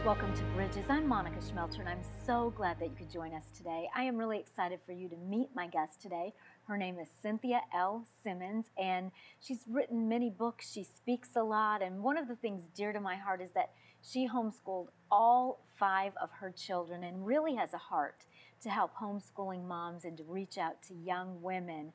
Welcome to Bridges. I'm Monica Schmelter, and I'm so glad that you could join us today. I am really excited for you to meet my guest today. Her name is Cynthia L. Simmons, and she's written many books. She speaks a lot, and one of the things dear to my heart is that she homeschooled all 5 of her children and really has a heart to help homeschooling moms and to reach out to young women.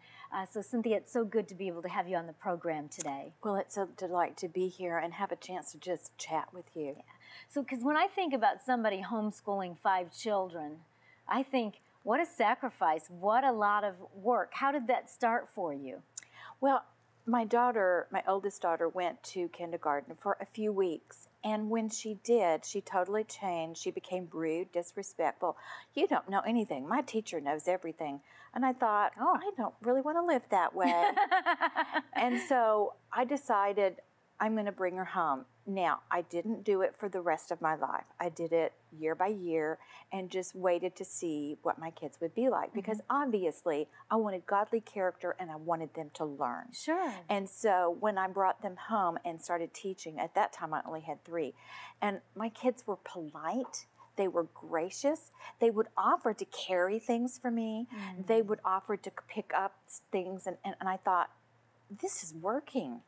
So Cynthia, it's so good to be able to have you on the program today. Well, it's a delight to be here and have a chance to just chat with you. Yeah. So, because when I think about somebody homeschooling 5 children, I think, what a sacrifice, what a lot of work. How did that start for you? Well, my oldest daughter, went to kindergarten for a few weeks. And when she did, she totally changed. She became rude, disrespectful. You don't know anything. My teacher knows everything. And I thought, oh, I don't really want to live that way. And so I decided I'm going to bring her home. Now, I didn't do it for the rest of my life. I did it year by year and just waited to see what my kids would be like, because obviously I wanted godly character and I wanted them to learn. Sure. And so when I brought them home and started teaching, at that time I only had 3, and my kids were polite. They were gracious. They would offer to carry things for me. They would offer to pick up things, and I thought, this is working.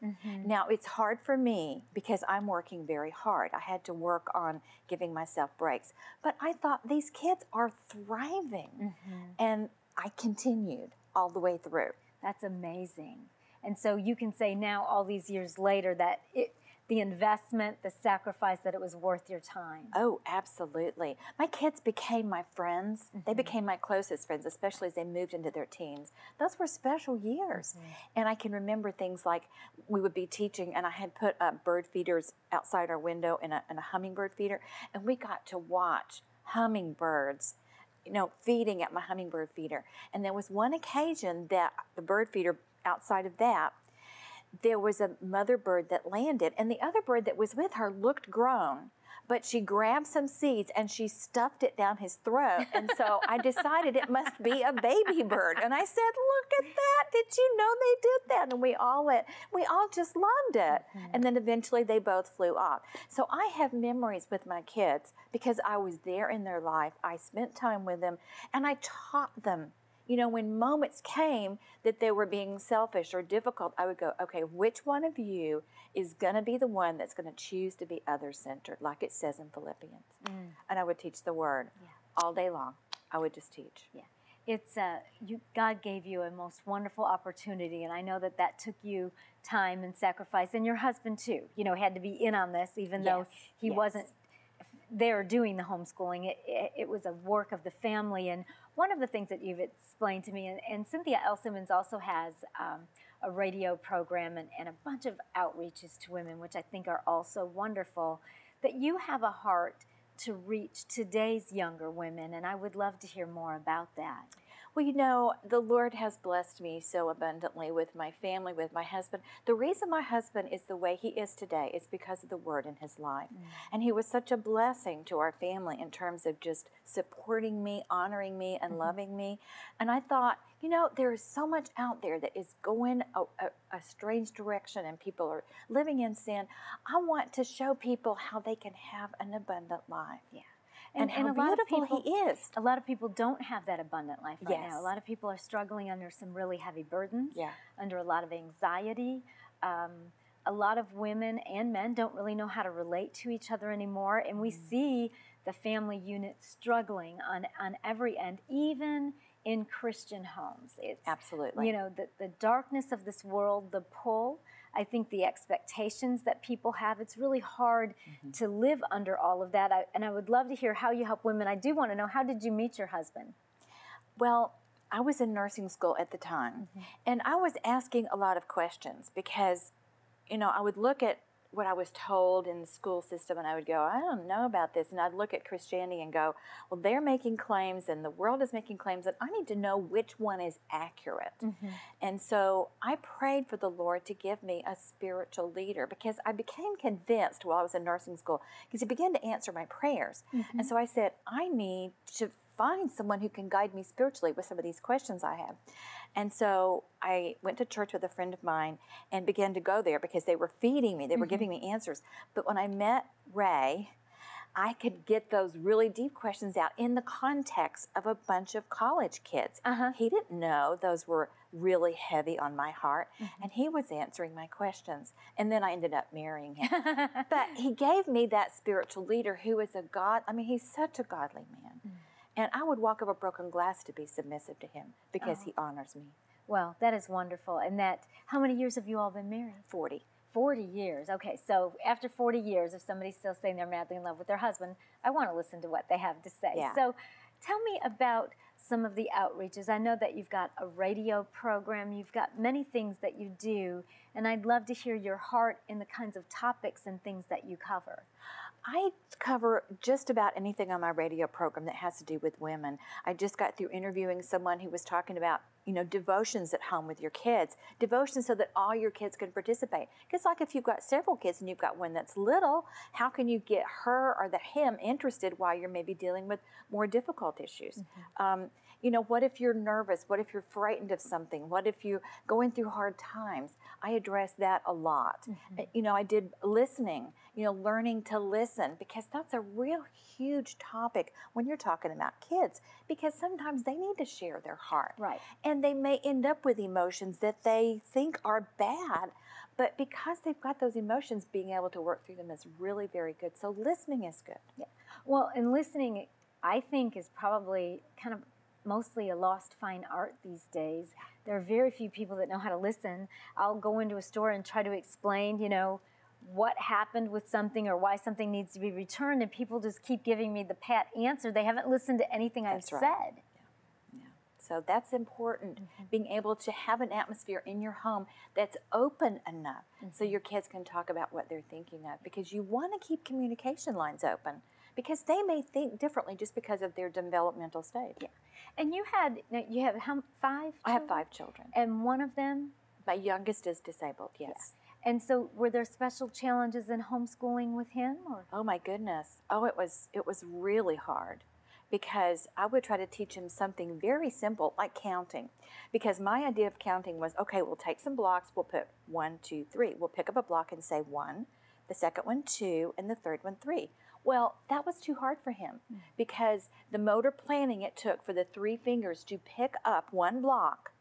Now, it's hard for me because I'm working very hard. I had to work on giving myself breaks. But I thought, these kids are thriving. And I continued all the way through. That's amazing. And so you can say now, all these years later, that the investment, the sacrifice, that it was worth your time. Oh, absolutely. My kids became my friends. They became my closest friends, especially as they moved into their teens. Those were special years. And I can remember things like we would be teaching, and I had put up bird feeders outside our window and a hummingbird feeder, and we got to watch hummingbirds, feeding at my hummingbird feeder. And there was one occasion that the bird feeder, outside of that, there was a mother bird that landed, and the other bird that was with her looked grown, but she grabbed some seeds and she stuffed it down his throat. And so I decided it must be a baby bird. And I said, look at that. Did you know they did that? And we all just loved it. And then eventually they both flew off. So I have memories with my kids because I was there in their life. I spent time with them, and I taught them. When moments came that they were being selfish or difficult, I would go, okay, which one of you is going to be the one that's going to choose to be other-centered, like it says in Philippians? And I would teach the word all day long. I would just teach. Yeah. It's God gave you a most wonderful opportunity, and I know that took you time and sacrifice, and your husband too, had to be in on this, even though he wasn't there doing the homeschooling. It was a work of the family. And one of the things that you've explained to me, and Cynthia L. Simmons also has a radio program and a bunch of outreaches to women, which I think are also wonderful, that you have a heart to reach today's younger women, and I would love to hear more about that. Well, the Lord has blessed me so abundantly with my family, with my husband. The reason my husband is the way he is today is because of the Word in his life. And he was such a blessing to our family in terms of just supporting me, honoring me, and loving me. And I thought, there is so much out there that is going a strange direction, and people are living in sin. I want to show people how they can have an abundant life. Yeah. And how beautiful he is. A lot of people don't have that abundant life right now. A lot of people are struggling under some really heavy burdens, under a lot of anxiety. A lot of women and men don't really know how to relate to each other anymore. And we see the family unit struggling on every end, even in Christian homes. It's, absolutely. The darkness of this world, the pull, I think the expectations that people have, it's really hard to live under all of that. And I would love to hear how you help women. I do want to know, how did you meet your husband? Well, I was in nursing school at the time, and I was asking a lot of questions because, I would look at what I was told in the school system, and I would go, I don't know about this. And I'd look at Christianity and go, well, they're making claims and the world is making claims, and I need to know which one is accurate. And so I prayed for the Lord to give me a spiritual leader, because I became convinced while I was in nursing school, because he began to answer my prayers. And so I said, I need to find someone who can guide me spiritually with some of these questions I have. And so I went to church with a friend of mine and began to go there because they were feeding me. They were giving me answers. But when I met Ray, I could get those really deep questions out in the context of a bunch of college kids. He didn't know those were really heavy on my heart, and he was answering my questions. And then I ended up marrying him. But he gave me that spiritual leader who is he's such a godly man. And I would walk over broken glass to be submissive to him because he honors me. Well, that is wonderful. And how many years have you all been married? 40. 40 years. Okay, so after 40 years, if somebody's still saying they're madly in love with their husband, I want to listen to what they have to say. Yeah. So tell me about some of the outreaches. I know that you've got a radio program, you've got many things that you do, and I'd love to hear your heart in the kinds of topics and things that you cover. I cover just about anything on my radio program that has to do with women. I just got through interviewing someone who was talking about, devotions at home with your kids. Devotions so that all your kids can participate. Because like if you've got several kids and you've got one that's little, how can you get her or him interested while you're maybe dealing with more difficult issues? What if you're nervous? What if you're frightened of something? What if you're going through hard times? I address that a lot. I did listening, learning to listen, because that's a real huge topic when you're talking about kids, because sometimes they need to share their heart. Right. And they may end up with emotions that they think are bad, but because they've got those emotions, being able to work through them is really very good. So listening is good. Yeah. Well, and listening, I think, is probably kind of mostly a lost fine art these days. There are very few people that know how to listen. I'll go into a store and try to explain, what happened with something or why something needs to be returned, and people just keep giving me the pat answer. They haven't listened to anything I've said. Yeah. So that's important, being able to have an atmosphere in your home that's open enough so your kids can talk about what they're thinking of, because you want to keep communication lines open, because they may think differently just because of their developmental stage. Yeah. And you have 5 children? I have 5 children. And one of them? My youngest is disabled, yes. Yeah. And so were there special challenges in homeschooling with him? Or? Oh my goodness. Oh, it was really hard, because I would try to teach him something very simple like counting, because my idea of counting was, okay, we'll take some blocks, we'll put 1, 2, 3. We'll pick up a block and say 1, the second one 2, and the third one 3. Well, that was too hard for him, because the motor planning it took for the 3 fingers to pick up one block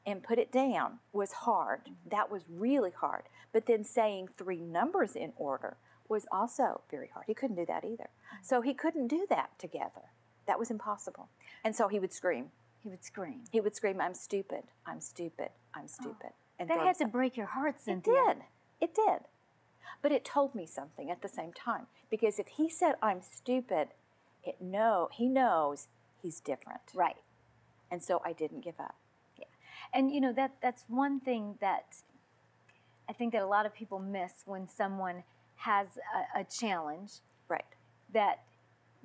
and put it down was hard. That was really hard. But then saying 3 numbers in order was also very hard. He couldn't do that either. So he couldn't do that together. That was impossible. And so he would scream. He would scream. He would scream, I'm stupid, I'm stupid, I'm stupid. And that had to break your heart, Cynthia. It did. It did. But it told me something at the same time. Because if he said, I'm stupid, he knows he's different. Right. And so I didn't give up. Yeah. And that's one thing that I think that a lot of people miss when someone has a challenge. Right. That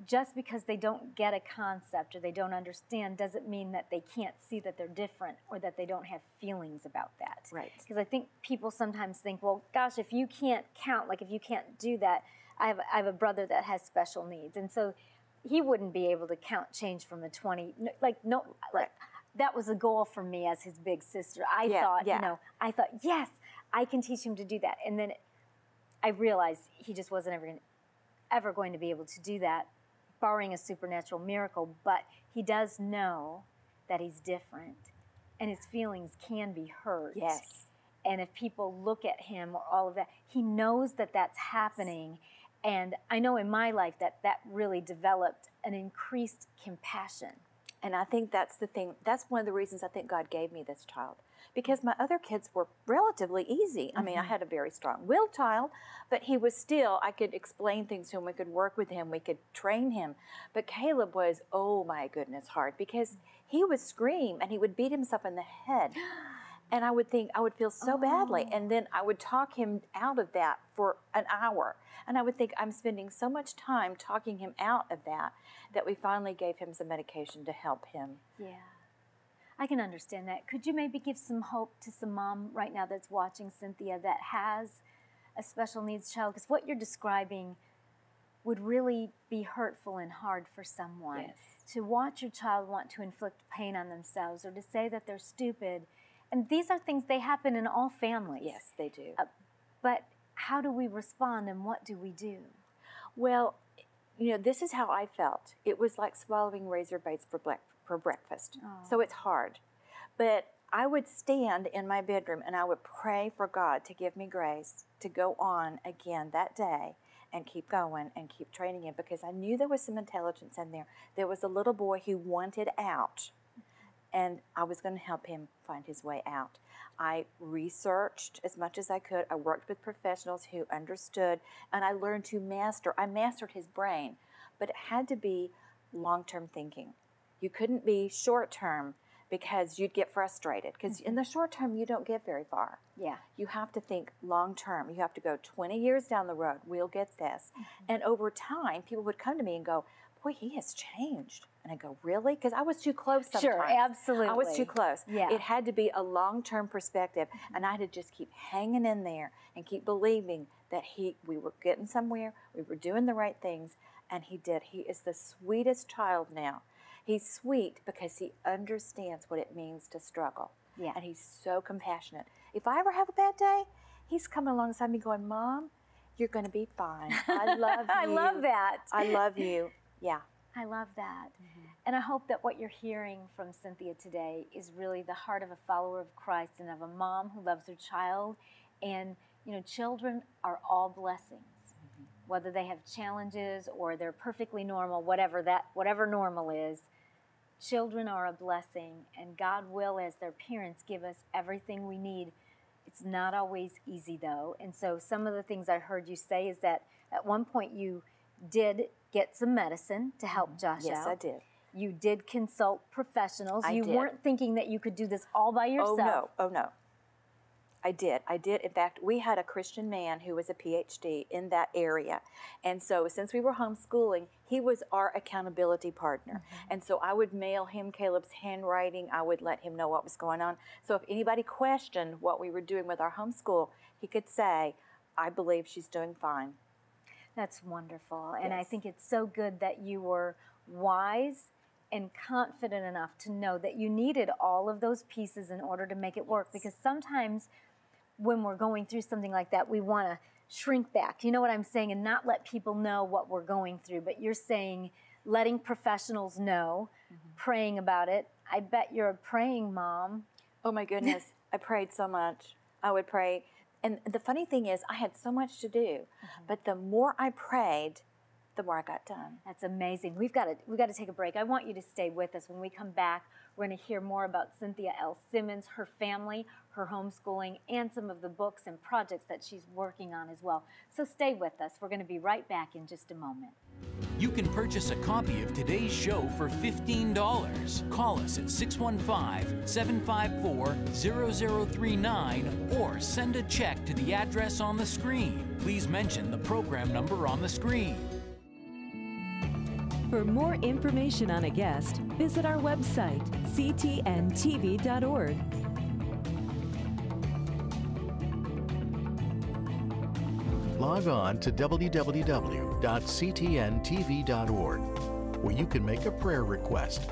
just because they don't get a concept or they don't understand doesn't mean that they can't see that they're different or that they don't have feelings about that. Right. Because I think people sometimes think, well, gosh, if you can't count, like if you can't do that, I have a brother that has special needs, and so he wouldn't be able to count change from a 20. Like that was a goal for me as his big sister. I thought, yes, I can teach him to do that, and then I realized he just wasn't ever going to be able to do that, barring a supernatural miracle. But he does know that he's different, and his feelings can be hurt. Yes. And if people look at him or all of that, he knows that that's happening. And I know in my life that really developed an increased compassion. And I think that's the thing. That's one of the reasons I think God gave me this child. Because my other kids were relatively easy. I mean, I had a very strong-willed child, but he was still, I could explain things to him, we could work with him, we could train him. But Caleb was, oh my goodness, hard, because he would scream and he would beat himself in the head. And I would feel so badly. And then I would talk him out of that for an hour. And I would think, I'm spending so much time talking him out of that we finally gave him some medication to help him. Yeah. I can understand that. Could you maybe give some hope to some mom right now that's watching, Cynthia, that has a special needs child? Because what you're describing would really be hurtful and hard for someone. Yes. To watch your child want to inflict pain on themselves or to say that they're stupid. And these are things, they happen in all families. Yes, they do. But how do we respond and what do we do? Well, you know, this is how I felt. It was like swallowing razor blades for breakfast. Oh. So it's hard. But I would stand in my bedroom and I would pray for God to give me grace to go on again that day and keep going and keep training him, because I knew there was some intelligence in there. There was a little boy who wanted out, and I was going to help him find his way out. I researched as much as I could. I worked with professionals who understood, and I learned to master. I mastered his brain, but it had to be long-term thinking. You couldn't be short-term, because you'd get frustrated. Because in the short term, you don't get very far. Yeah. You have to think long term. You have to go 20 years down the road. We'll get this. And over time, people would come to me and go, boy, he has changed. And I go, really? Because I was too close sometimes. Sure, absolutely. I was too close. Yeah. It had to be a long-term perspective. And I had to just keep hanging in there and keep believing that we were getting somewhere, we were doing the right things, and he did. He is the sweetest child now. He's sweet because he understands what it means to struggle. Yeah. And he's so compassionate. If I ever have a bad day, he's coming alongside me going, Mom, you're going to be fine. I love you. I love that. I love you. Yeah. I love that. And I hope that what you're hearing from Cynthia today is really the heart of a follower of Christ and of a mom who loves her child. And, you know, children are all blessings. Whether they have challenges or they're perfectly normal, whatever normal is, children are a blessing, and God will, as their parents, give us everything we need. It's not always easy, though. And so some of the things I heard you say is that at one point you did get some medicine to help Josh out. Yes, I did. You did consult professionals. I you did. weren't thinking that you could do this all by yourself. Oh, no. Oh, no. I did. In fact, we had a Christian man who was a PhD in that area. And so since we were homeschooling, he was our accountability partner. And so I would mail him Caleb's handwriting. I would let him know what was going on. So if anybody questioned what we were doing with our homeschool, he could say, I believe she's doing fine. That's wonderful. And Yes. I think it's so good that you were wise and confident enough to know that you needed all of those pieces in order to make it work. Because sometimes when we're going through something like that, we want to shrink back, you know what I'm saying, and not let people know what we're going through. But you're saying letting professionals know, praying about it. I bet you're a praying mom. Oh my goodness, I prayed so much. I would pray. And the funny thing is, I had so much to do, but the more I prayed, the more I got done. That's amazing. We've got to take a break. I want you to stay with us. When we come back, we're going to hear more about Cynthia L. Simmons, her family, her homeschooling, and some of the books and projects that she's working on as well. So stay with us. We're going to be right back in just a moment. You can purchase a copy of today's show for $15. Call us at 615-754-0039 or send a check to the address on the screen. Please mention the program number on the screen. For more information on a guest, visit our website, ctntv.org. Log on to www.ctntv.org, where you can make a prayer request,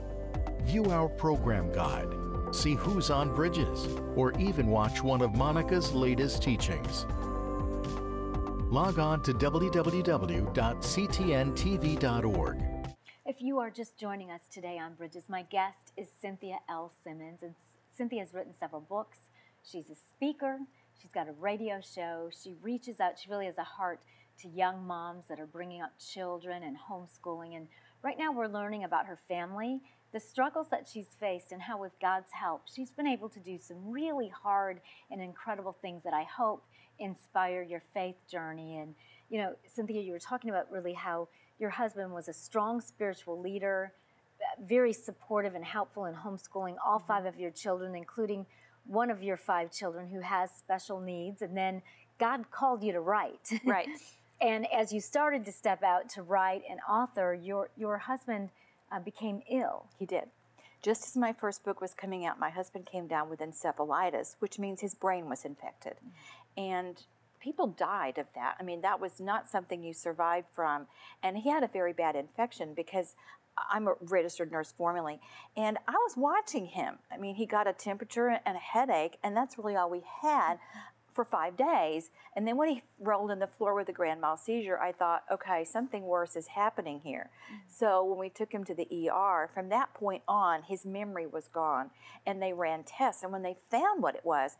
view our program guide, see who's on Bridges, or even watch one of Monica's latest teachings. Log on to www.ctntv.org. If you are just joining us today on Bridges, my guest is Cynthia L. Simmons, and Cynthia has written several books. She's a speaker. She's got a radio show. She reaches out. She really has a heart to young moms that are bringing up children and homeschooling. And right now we're learning about her family, the struggles that she's faced, and how with God's help, she's been able to do some really hard and incredible things that I hope inspire your faith journey. And, you know, Cynthia, you were talking about really how your husband was a strong spiritual leader, very supportive and helpful in homeschooling all 5 of your children, including one of your 5 children who has special needs. And then God called you to write. Right. And as you started to step out to write and author, your husband became ill. He did. Just as my first book was coming out, my husband came down with encephalitis, which means his brain was infected. And people died of that. I mean, that was not something you survived from. And he had a very bad infection because I'm a registered nurse formally, and I was watching him. I mean, he got a temperature and a headache, and that's really all we had for 5 days. And then when he rolled on the floor with a grand mal seizure, I thought, okay, something worse is happening here. So when we took him to the ER, from that point on, his memory was gone. And they ran tests. And when they found what it was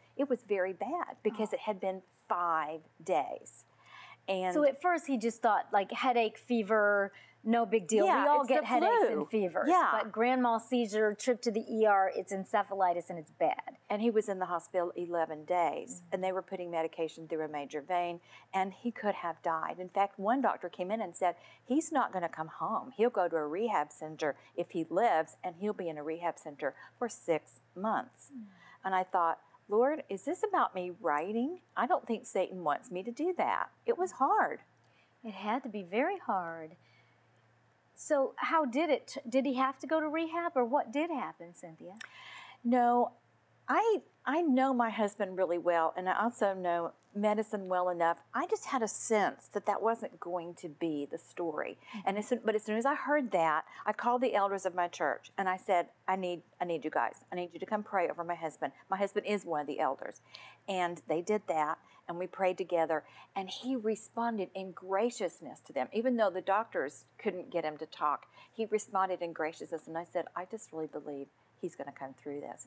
very bad because it had been 5 days. And so at first he just thought like headache, fever, no big deal. Yeah, we all it's get the headaches flu. and fevers. Yeah. But grand mal seizure, trip to the ER, it's encephalitis and it's bad. And he was in the hospital 11 days, and they were putting medication through a major vein, and he could have died. In fact, one doctor came in and said, he's not going to come home. He'll go to a rehab center if he lives, and he'll be in a rehab center for 6 months. And I thought, Lord, is this about me writing? I don't think Satan wants me to do that. It was hard. It had to be very hard. So how did it? Did he have to go to rehab, or what did happen, Cynthia? No, I know my husband really well, and I also know medicine well enough. I just had a sense that that wasn't going to be the story. And as soon as I heard that, I called the elders of my church, and I said, I need you guys. I need you to come pray over my husband. My husband is one of the elders. And they did that, and we prayed together, and he responded in graciousness to them. Even though the doctors couldn't get him to talk, he responded in graciousness, and I said, I just really believe he's going to come through this.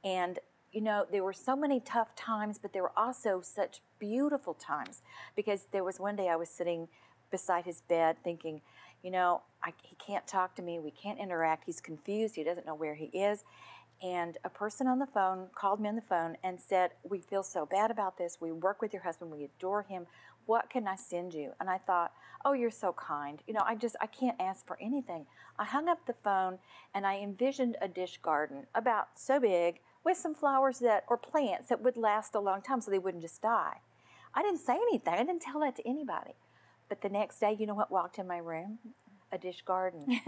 And you know, there were so many tough times, but there were also such beautiful times, because there was one day I was sitting beside his bed thinking, you know, he can't talk to me, we can't interact, he's confused, he doesn't know where he is. And a person on the phone called me on the phone and said, we feel so bad about this, we work with your husband, we adore him, what can I send you? And I thought, oh, you're so kind. You know, I can't ask for anything. I hung up the phone and I envisioned a dish garden about so big, with some flowers or plants that would last a long time so they wouldn't just die. I didn't say anything. I didn't tell that to anybody. But the next day, you know what walked in my room? A dish garden.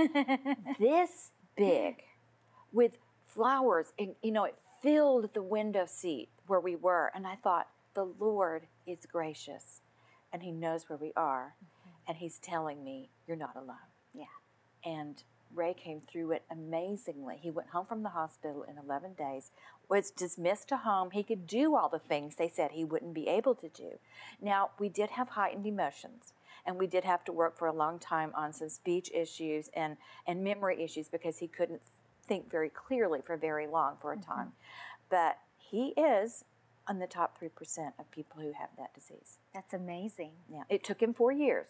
This big, with flowers, and you know, it filled the window seat where we were. And I thought, the Lord is gracious, and he knows where we are, and he's telling me, you're not alone. Yeah. And Ray came through it amazingly. He went home from the hospital in 11 days, was dismissed to home. He could do all the things they said he wouldn't be able to do. Now, we did have heightened emotions, and we did have to work for a long time on some speech issues and memory issues, because he couldn't think very clearly for very long for a time. But he is on the top 3% of people who have that disease. That's amazing. Yeah. It took him 4 years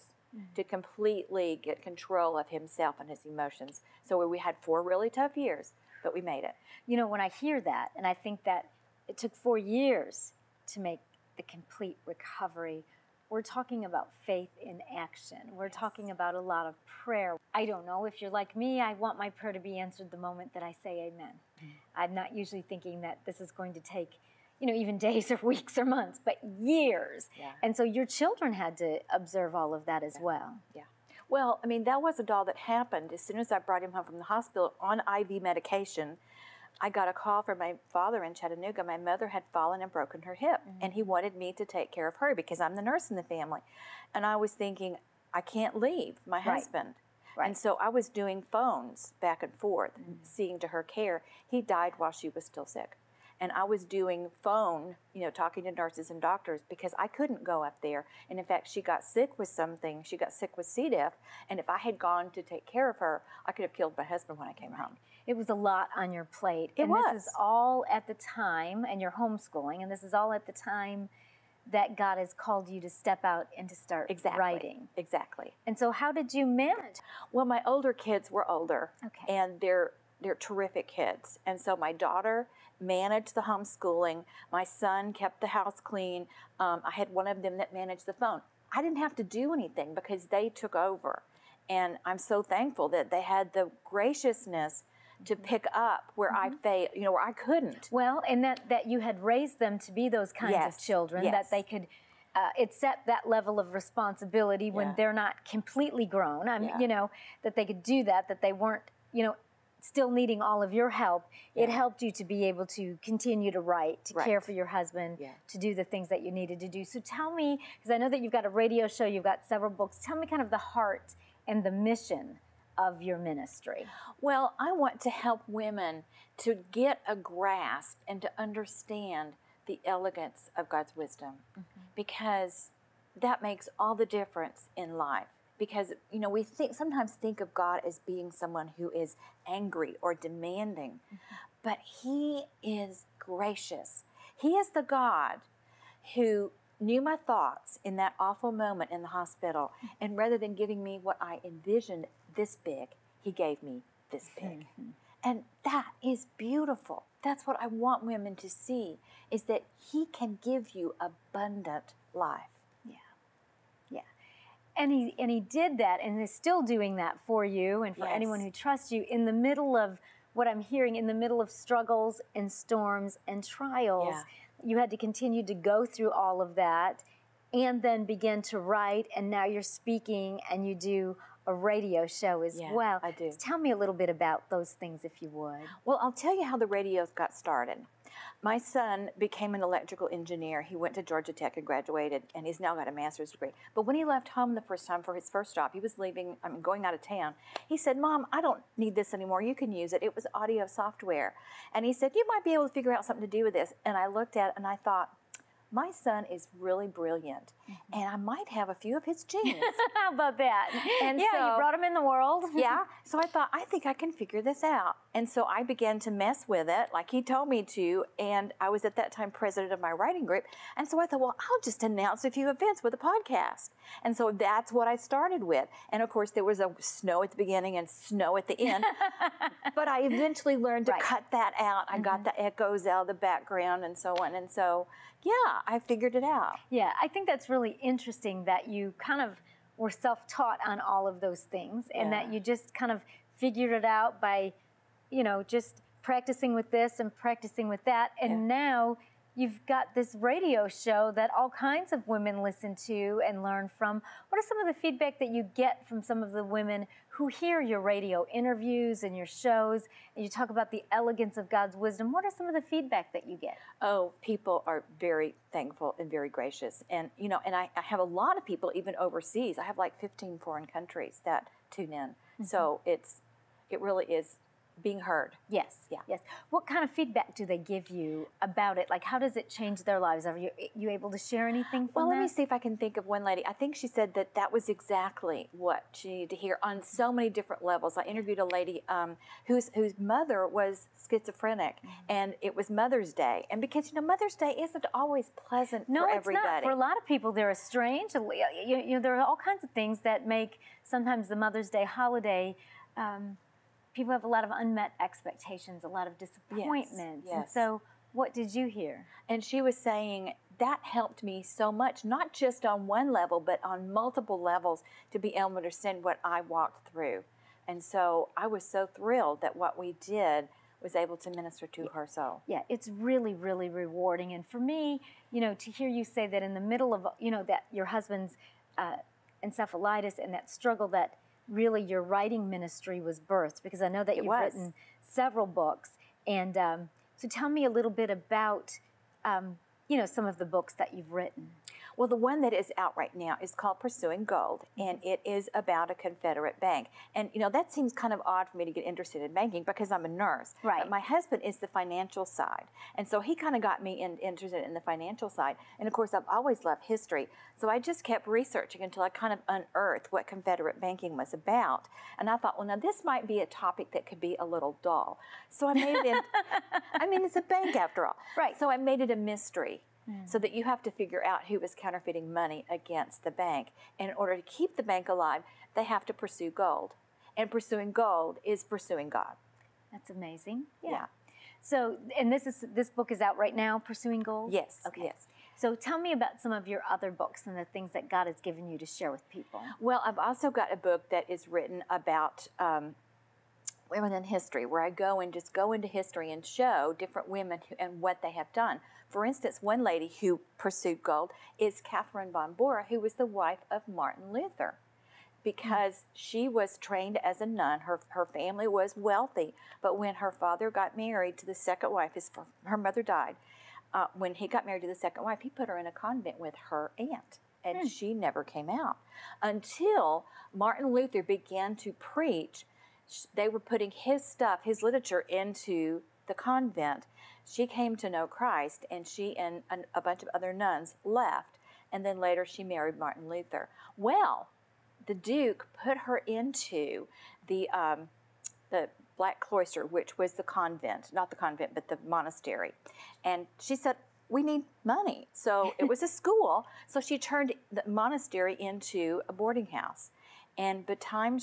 to completely get control of himself and his emotions. So we had 4 really tough years, but we made it. You know, when I hear that, and I think that it took 4 years to make the complete recovery, we're talking about faith in action. We're talking about a lot of prayer. I don't know if you're like me, I want my prayer to be answered the moment that I say amen. I'm not usually thinking that this is going to take, you know, even days or weeks or months, but years. Yeah. And so your children had to observe all of that as well. Yeah. Well, I mean, that wasn't all that happened. As soon as I brought him home from the hospital on IV medication, I got a call from my father in Chattanooga. My mother had fallen and broken her hip, and he wanted me to take care of her because I'm the nurse in the family. And I was thinking, I can't leave my husband. Right. And so I was doing phones back and forth, seeing to her care. He died while she was still sick. And I was doing phone, you know, talking to nurses and doctors, because I couldn't go up there. And in fact, she got sick with something. She got sick with C. diff. And if I had gone to take care of her, I could have killed my husband when I came home. It was a lot on your plate. It was. This is all at the time, and you're homeschooling, and this is all at the time that God has called you to step out and to start writing. Exactly. And so how did you manage? Well, my older kids were older, Okay. and they're terrific kids. And so my daughter managed the homeschooling. My son kept the house clean. I had one of them that managed the phone. I didn't have to do anything because they took over. And I'm so thankful that they had the graciousness to pick up where I failed, you know, where I couldn't. Well, and that you had raised them to be those kinds of children, that they could accept that level of responsibility when they're not completely grown. You know, that they could do that they weren't, you know, still needing all of your help. It helped you to be able to continue to write, to care for your husband, to do the things that you needed to do. So tell me, because I know that you've got a radio show, you've got several books, tell me kind of the heart and the mission of your ministry. Well, I want to help women to get a grasp and to understand the elegance of God's wisdom, because that makes all the difference in life. Because, you know, we sometimes think of God as being someone who is angry or demanding, but He is gracious. He is the God who knew my thoughts in that awful moment in the hospital, and rather than giving me what I envisioned this big, He gave me this big. And that is beautiful. That's what I want women to see, is that He can give you abundant life. And he did that, and is still doing that for you and for anyone who trusts you in the middle of what I'm hearing, in the middle of struggles and storms and trials. You had to continue to go through all of that and then begin to write, and now you're speaking and you do a radio show as well. I do. Tell me a little bit about those things, if you would. Well, I'll tell you how the radios got started. My son became an electrical engineer. He went to Georgia Tech and graduated, and he's now got a master's degree. But when he left home the first time for his first job, he was going out of town. He said, "Mom, I don't need this anymore. You can use it." It was audio software. And he said, "You might be able to figure out something to do with this." And I looked at it and I thought, my son is really brilliant, and I might have a few of his genes. How about that? And yeah, so, you brought him in the world. So I thought, I think I can figure this out. And so I began to mess with it like he told me to, and I was at that time president of my writing group. And so I thought, well, I'll just announce a few events with a podcast. And so that's what I started with. And of course, there was a snow at the beginning and snow at the end. But I eventually learned to cut that out. I got the echoes out of the background and so on. And so, yeah, I figured it out. Yeah, I think that's really interesting that you kind of were self-taught on all of those things, and that you just kind of figured it out by, you know, just practicing with this and practicing with that. And now you've got this radio show that all kinds of women listen to and learn from. What are some of the feedback that you get from some of the women who hear your radio interviews and your shows, and you talk about the elegance of God's wisdom? What are some of the feedback that you get? Oh, people are very thankful and very gracious. And, you know, and I have a lot of people even overseas. I have like 15 foreign countries that tune in. So it really is being heard. Yes, yes. What kind of feedback do they give you about it? Like, how does it change their lives? Are you able to share anything from Well, that? let me see if I can think of one lady. I think she said that that was exactly what she needed to hear on so many different levels. I interviewed a lady whose mother was schizophrenic, and it was Mother's Day. And because, you know, Mother's Day isn't always pleasant for everybody. No, it's not. For a lot of people, they're estranged. You know, there are all kinds of things that make sometimes the Mother's Day holiday people have a lot of unmet expectations, a lot of disappointments. Yes. And so what did you hear? And she was saying, that helped me so much, not just on one level, but on multiple levels, to be able to understand what I walked through. And so I was so thrilled that what we did was able to minister to her soul. Yeah, it's really, really rewarding. And for me, you know, to hear you say that in the middle of, you know, that your husband's encephalitis and that struggle, that really your writing ministry was birthed, because I know that you've written several books. And so tell me a little bit about, you know, some of the books that you've written. Well, the one that is out right now is called Pursuing Gold, and it is about a Confederate bank. And, you know, that seems kind of odd for me to get interested in banking because I'm a nurse. Right. But my husband is the financial side. And so he kind of got me interested in the financial side. And, of course, I've always loved history. So I just kept researching until I kind of unearthed what Confederate banking was about. And I thought, well, now this might be a topic that could be a little dull. So I made it, I mean, it's a bank after all. Right. So I made it a mystery. So that you have to figure out who was counterfeiting money against the bank. And in order to keep the bank alive, they have to pursue gold. And pursuing gold is pursuing God. That's amazing. Yeah. So, and this book is out right now, Pursuing Gold? Yes. Okay. Yes. So tell me about some of your other books and the things that God has given you to share with people. Well, I've also got a book that is written about women in history, where I go into history and show different women and what they have done. For instance, one lady who pursued gold is Catherine von Bora, who was the wife of Martin Luther, because she was trained as a nun. Her family was wealthy, but when her father got married to the second wife, her mother died. When he got married to the second wife, he put her in a convent with her aunt, and she never came out until Martin Luther began to preach. They were putting his stuff, his literature, into the convent. She came to know Christ, and she and a bunch of other nuns left, and then later she married Martin Luther. Well, the Duke put her into the Black Cloister, which was the convent, not the convent, but the monastery. And she said, we need money. So it was a school. So she turned the monastery into a boarding house. And by the time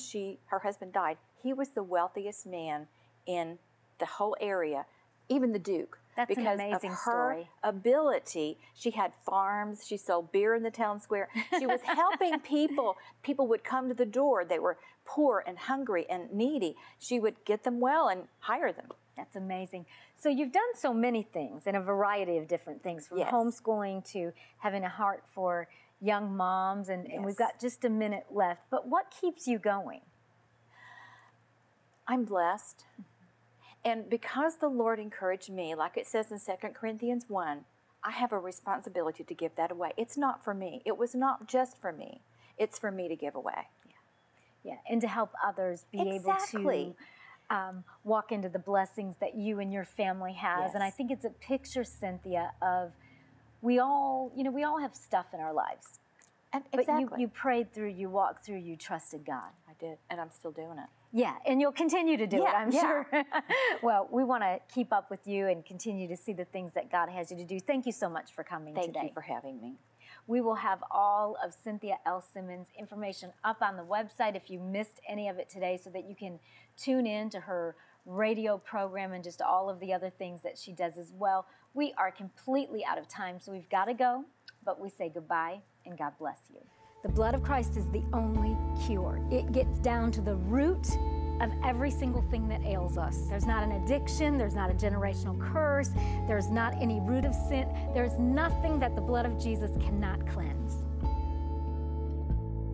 her husband died, he was the wealthiest man in the whole area, even the Duke. That's because an amazing of her story. ability. She had farms. She sold beer in the town square. She was helping people. People would come to the door. They were poor and hungry and needy. She would get them well and hire them. That's amazing. So you've done so many things, and a variety of different things, from Yes. homeschooling to having a heart for young moms, and we've got just a minute left. But what keeps you going? I'm blessed. And because the Lord encouraged me, like it says in 2 Corinthians 1, I have a responsibility to give that away. It's not for me. It was not just for me. It's for me to give away. Yeah, and to help others be able to walk into the blessings that you and your family has. Yes. And I think it's a picture, Cynthia, of we all have stuff in our lives. And But exactly. you prayed through, you walked through, you trusted God. I did, and I'm still doing it. Yeah, and you'll continue to do it, I'm yeah. sure. Well, we want to keep up with you and continue to see the things that God has you to do. Thank you so much for coming today. Thank you for having me. We will have all of Cynthia L. Simmons' information up on the website if you missed any of it today, so that you can tune in to her radio program and just all of the other things that she does as well. We are completely out of time, so we've got to go, but we say goodbye and God bless you. The blood of Christ is the only cure. It gets down to the root of every single thing that ails us. There's not an addiction, there's not a generational curse, there's not any root of sin, there's nothing that the blood of Jesus cannot cleanse.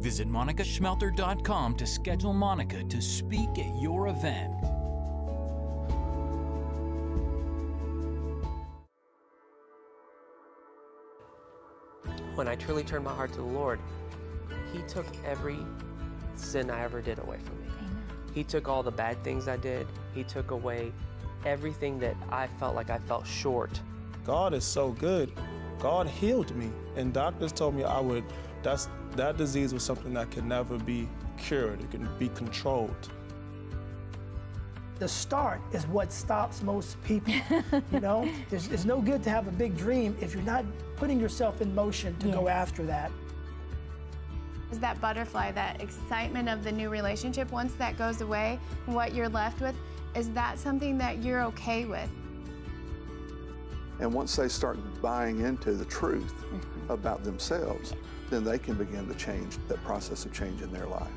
Visit MonicaSchmelter.com to schedule Monica to speak at your event. When I truly turned my heart to the Lord, He took every sin I ever did away from me. Amen. He took all the bad things I did. He took away everything that I felt like I felt short. God is so good. God healed me, and doctors told me that disease was something that could never be cured. It can be controlled. The start is what stops most people. You know, it's no good to have a big dream if you're not putting yourself in motion to go after that. Is that butterfly, that excitement of the new relationship, once that goes away, what you're left with, is that something that you're okay with? And once they start buying into the truth about themselves, then they can begin to change, that process of change in their life.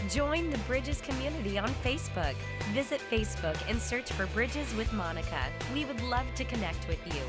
Join the Bridges community on Facebook. Visit Facebook and search for Bridges with Monica. We would love to connect with you.